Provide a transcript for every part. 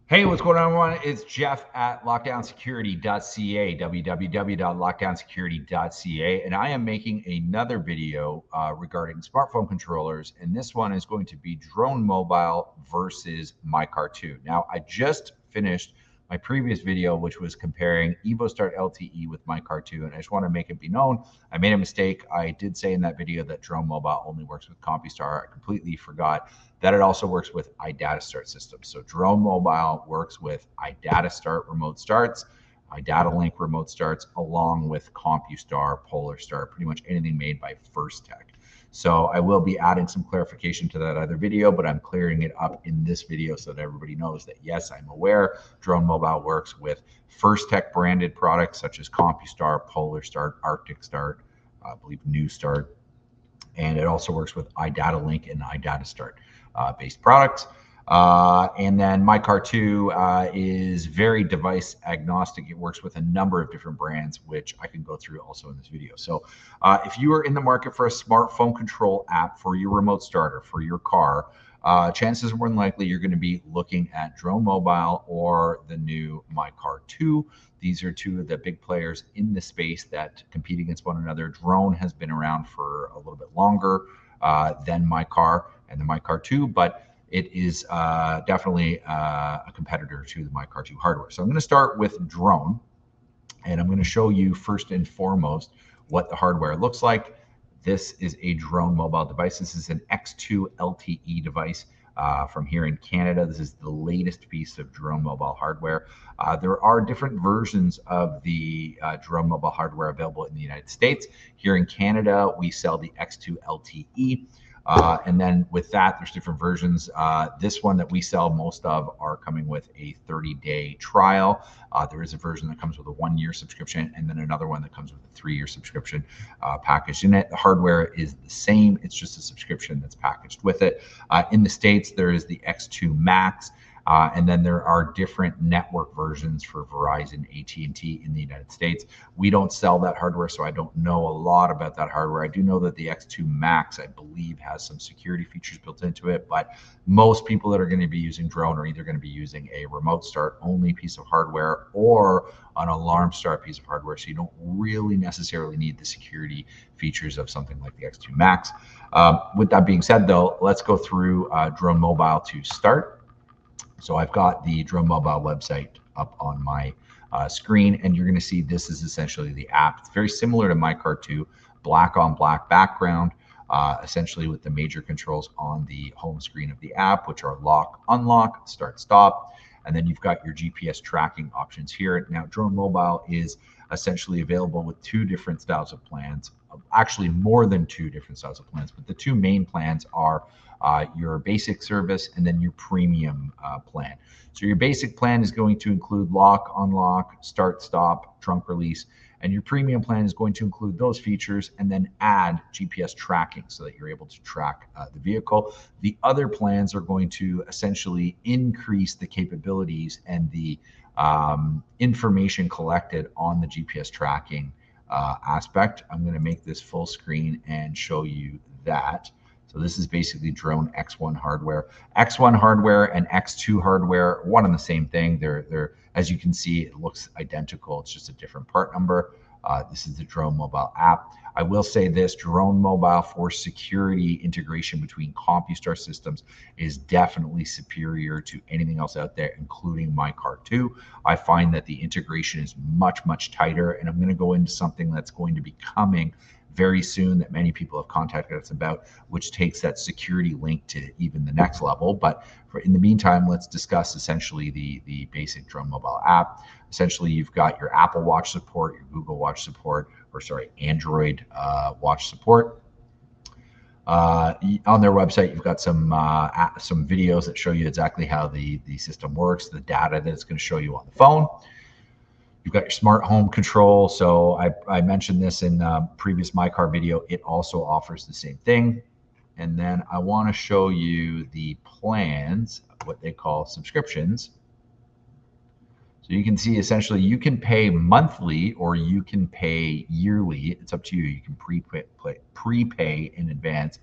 Hey, what's going on, everyone? It's Jeff at lockdownsecurity.ca, www.lockdownsecurity.ca, and I am making another video regarding smartphone controllers, and this one is going to be DroneMobile versus MyCar2. Now, I just finished my previous video, which was comparing EvoStart LTE with MyCar2, and I just want to make it be known, I made a mistake. I did say in that video that DroneMobile only works with CompuStar. I completely forgot that it also works with iDataStart systems. So DroneMobile works with iDataStart remote starts, iDataLink remote starts, along with CompuStar, PolarStar, pretty much anything made by First Tech. So I will be adding some clarification to that other video, but I'm clearing it up in this video so that everybody knows that, yes, I'm aware DroneMobile works with First Tech branded products such as CompuStar, PolarStart, ArcticStart, I believe NewStart, and it also works with iDataLink and iDataStart based products. And then MyCar2 is very device agnostic. It works with a number of different brands, which I can go through also in this video. So if you are in the market for a smartphone control app for your remote starter, for your car, chances are more than likely you're going to be looking at DroneMobile or the new MyCar2. These are two of the big players in the space that compete against one another. Drone has been around for a little bit longer than MyCar and the MyCar2, but it is definitely a competitor to the MyCar2 hardware. So I'm going to start with Drone, and I'm going to show you first and foremost what the hardware looks like. This is a DroneMobile device. This is an X2 LTE device from here in Canada. This is the latest piece of DroneMobile hardware. There are different versions of the DroneMobile hardware available in the United States. Here in Canada, we sell the X2 LTE. And then with that, there's different versions. This one that we sell most of are coming with a 30-day trial. There is a version that comes with a 1-year subscription, and then another one that comes with a 3-year subscription packaged in it. The hardware is the same. It's just a subscription that's packaged with it. In the States, there is the X2 Max. And then there are different network versions for Verizon, AT&T in the United States. We don't sell that hardware, so I don't know a lot about that hardware. I do know that the X2 Max, I believe, has some security features built into it, but most people that are going to be using Drone are either going to be using a remote start only piece of hardware or an alarm start piece of hardware, so you don't really necessarily need the security features of something like the X2 Max. With that being said, though, let's go through DroneMobile to start. So I've got the DroneMobile website up on my screen, and you're going to see this is essentially the app. It's very similar to MyCar2, black on black background, essentially with the major controls on the home screen of the app, which are lock, unlock, start, stop. And then you've got your GPS tracking options here. Now, DroneMobile is essentially available with 2 different styles of plans, actually more than 2 different styles of plans, but the 2 main plans are your basic service and then your premium plan. So your basic plan is going to include lock, unlock, start, stop, trunk release, and your premium plan is going to include those features and then add GPS tracking so that you're able to track the vehicle. The other plans are going to essentially increase the capabilities and the information collected on the GPS tracking aspect. I'm going to make this full screen and show you that. So this is basically Drone X1 hardware. X1 hardware and X2 hardware, one and the same thing. They're as you can see, it looks identical. It's just a different part number. This is the DroneMobile app. I will say this, DroneMobile for security integration between CompuStar systems is definitely superior to anything else out there, including MyCar2. I find that the integration is much, much tighter, and I'm going to go into something that's going to be coming very soon that many people have contacted us about, which takes that security link to even the next level. But in the meantime, let's discuss essentially the basic DroneMobile app. Essentially, you've got your Apple Watch support, your Google Watch support, or sorry, Android Watch support. On their website, you've got some videos that show you exactly how the system works, the data that it's going to show you on the phone. You've got your smart home control. So I mentioned this in a previous MyCar video. It also offers the same thing. And then I want to show you the plans, what they call subscriptions. So you can see essentially you can pay monthly or you can pay yearly. It's up to you. You can prepay in advance.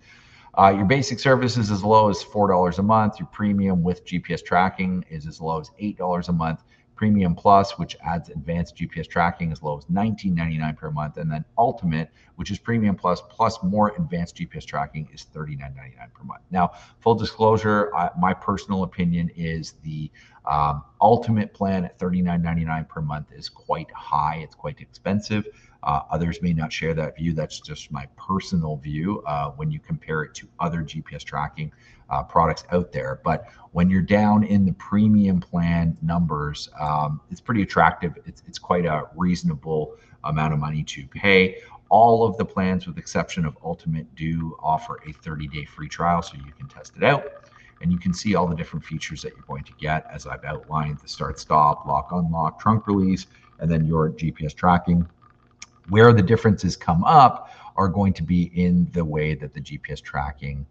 Your basic service is as low as $4 a month. Your premium with GPS tracking is as low as $8 a month. Premium Plus, which adds advanced GPS tracking, as low as $19.99 per month. And then Ultimate, which is Premium Plus plus more advanced GPS tracking, is $39.99 per month. Now, full disclosure, my personal opinion is the Ultimate plan at $39.99 per month is quite high. It's quite expensive. Others may not share that view. That's just my personal view when you compare it to other GPS tracking products out there. But when you're down in the premium plan numbers, it's pretty attractive. It's quite a reasonable amount of money to pay. All of the plans, with the exception of Ultimate, do offer a 30-day free trial, so you can test it out. And you can see all the different features that you're going to get, as I've outlined: the start, stop, lock, unlock, trunk release, and then your GPS tracking. Where the differences come up are going to be in the way that the GPS tracking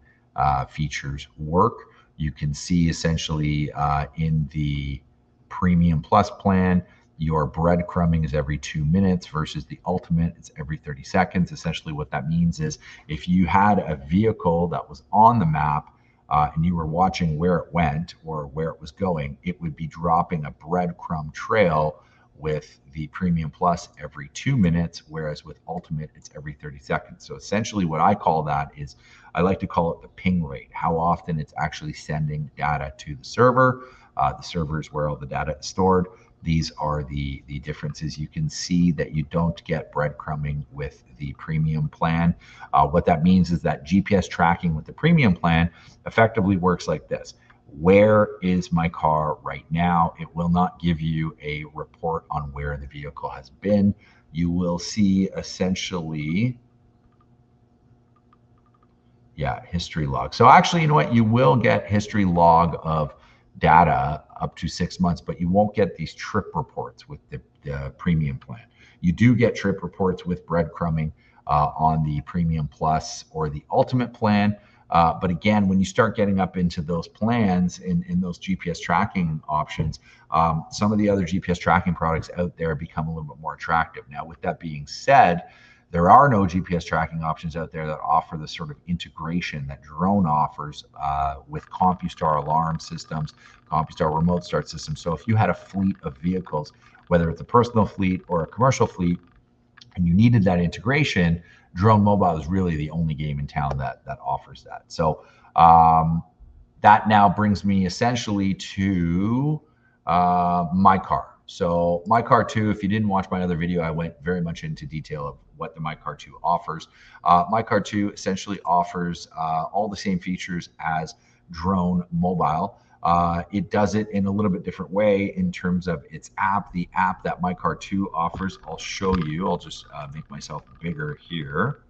features work. You can see essentially in the Premium Plus plan, your breadcrumbing is every 2 minutes versus the Ultimate, it's every 30 seconds. Essentially what that means is if you had a vehicle that was on the map and you were watching where it went or where it was going, it would be dropping a breadcrumb trail with the Premium Plus every 2 minutes, whereas with Ultimate, it's every 30 seconds. So essentially what I call that is, I like to call it the ping rate, how often it's actually sending data to the server. The server is where all the data is stored. These are the differences. You can see that you don't get breadcrumbing with the premium plan. What that means is that GPS tracking with the premium plan effectively works like this. Where is my car right now? It will not give you a report on where the vehicle has been. You will see essentially, history log. So actually, you know what? You will get history log of data up to 6 months, but you won't get these trip reports with the premium plan. You do get trip reports with breadcrumbing on the Premium Plus or the Ultimate plan. But again, when you start getting up into those plans in those GPS tracking options, some of the other GPS tracking products out there become a little bit more attractive. Now, with that being said, there are no GPS tracking options out there that offer the sort of integration that Drone offers with CompuStar alarm systems, CompuStar remote start systems. So if you had a fleet of vehicles, whether it's a personal fleet or a commercial fleet, and you needed that integration, DroneMobile is really the only game in town that offers that. So that now brings me essentially to MyCar. So MyCar2, if you didn't watch my other video, I went very much into detail of what the MyCar2 offers. MyCar2 essentially offers all the same features as DroneMobile. It does it in a little bit different way in terms of its app. The app that MyCar2 offers, I'll show you. I'll just make myself bigger here.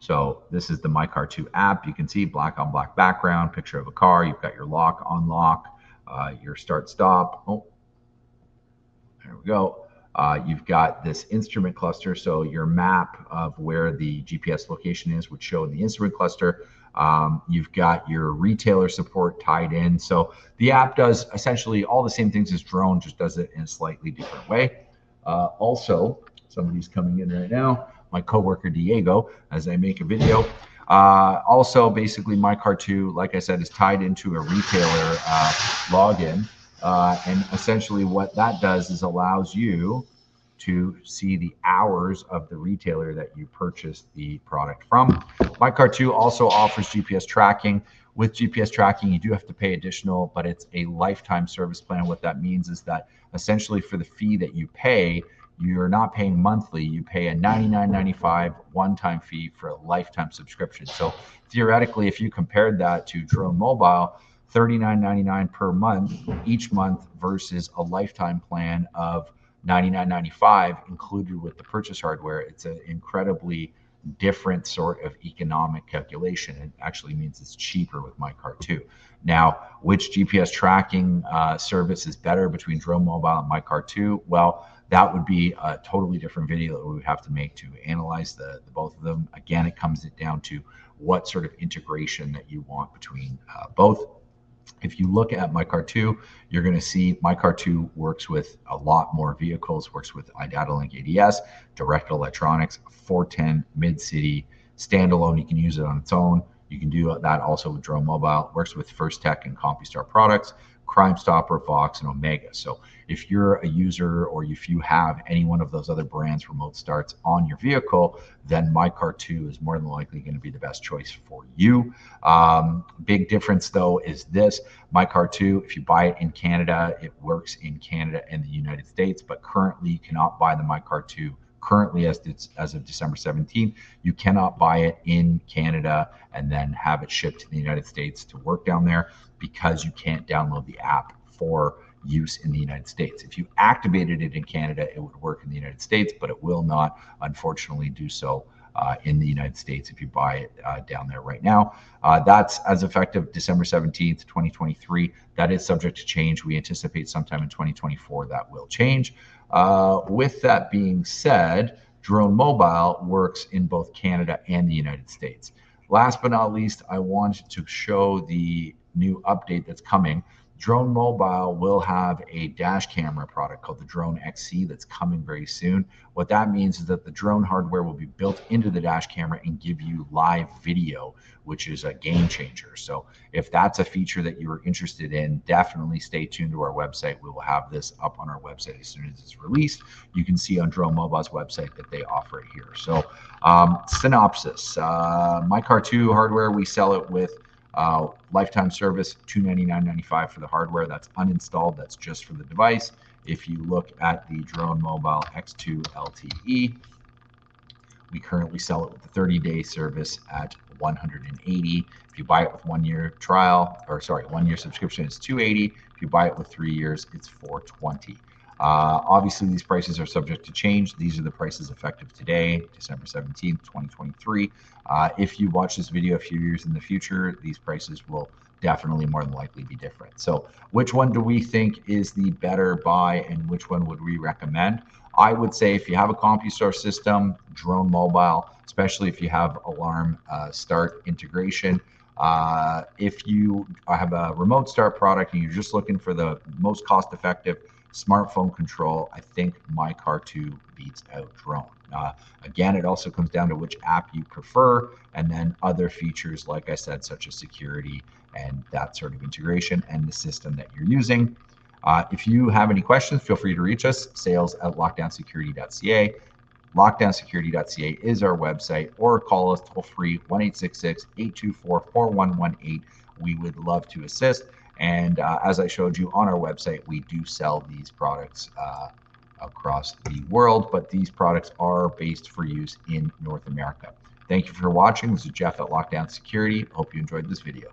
So this is the MyCar2 app. You can see black on black background, picture of a car. You've got your lock, unlock, your start, stop. Oh, there we go. You've got this instrument cluster. So your map of where the GPS location is would show in the instrument cluster. You've got your retailer support tied in. So the app does essentially all the same things as Drone, just does it in a slightly different way. Also, somebody's coming in right now, my coworker Diego, as I make a video. Also, basically, MyCar2, like I said, is tied into a retailer login. And essentially what that does is allows you to see the hours of the retailer that you purchased the product from. MyCar2 also offers GPS tracking. With GPS tracking, you do have to pay additional, but it's a lifetime service plan. What that means is that essentially for the fee that you pay, you're not paying monthly. You pay a $99.95 one-time fee for a lifetime subscription. So theoretically, if you compared that to DroneMobile, $39.99 per month each month versus a lifetime plan of $99.95 included with the purchase hardware, it's an incredibly different sort of economic calculation. It actually means it's cheaper with MyCar2. Now, which GPS tracking service is better between DroneMobile and MyCar2? Well, that would be a totally different video that we would have to make to analyze the both of them. Again, it comes down to what sort of integration that you want between both. If you look at MyCar2, you're going to see MyCar2 works with a lot more vehicles, works with iData Link ADS, direct electronics, 410 mid-city, standalone. You can use it on its own. You can do that also with DroneMobile. Works with First Tech and CompuStar products, Crime Stopper, Vox, and Omega. So if you're a user or if you have any one of those other brands remote starts on your vehicle, then MyCar2 is more than likely going to be the best choice for you. Big difference though is this: MyCar2, if you buy it in Canada, it works in Canada and the United States, but currently you cannot buy the MyCar2 currently as of December 17th. You cannot buy it in Canada and then have it shipped to the United States to work down there, because you can't download the app for use in the United States. If you activated it in Canada, it would work in the United States, but it will not, unfortunately, do so in the United States if you buy it down there right now. That's as effective December 17th, 2023. That is subject to change. We anticipate sometime in 2024 that will change. With that being said, DroneMobile works in both Canada and the United States. Last but not least, I wanted to show the new update that's coming. DroneMobile will have a dash camera product called the Drone XC that's coming very soon. What that means is that the drone hardware will be built into the dash camera and give you live video, which is a game changer. So if that's a feature that you are interested in, definitely stay tuned to our website. We will have this up on our website as soon as it's released. You can see on DroneMobile's website that they offer it here. So synopsis, MyCar2 hardware, we sell it with lifetime service, $299.95 for the hardware. That's uninstalled. That's just for the device. If you look at the DroneMobile X2 LTE, we currently sell it with the 30-day service at $180. If you buy it with 1 year trial, or sorry, 1 year subscription, it's $280. If you buy it with 3 years, it's $420. Obviously, these prices are subject to change. These are the prices effective today, December 17th, 2023. If you watch this video a few years in the future, these prices will definitely more than likely be different. So which one do we think is the better buy, and which one would we recommend? I would say if you have a CompuStar system, DroneMobile, especially if you have alarm start integration. If you have a remote start product and you're just looking for the most cost-effective smartphone control, I think MyCar2 beats out Drone. Again, it also comes down to which app you prefer, and then other features, like I said, such as security and that sort of integration, and the system that you're using. If you have any questions, feel free to reach us, sales@lockdownsecurity.ca. Lockdownsecurity.ca is our website, or call us toll free 1-866-824-4118. We would love to assist. And as I showed you on our website, we do sell these products across the world, but these products are based for use in North America. Thank you for watching. This is Jeff at Lockdown Security. Hope you enjoyed this video.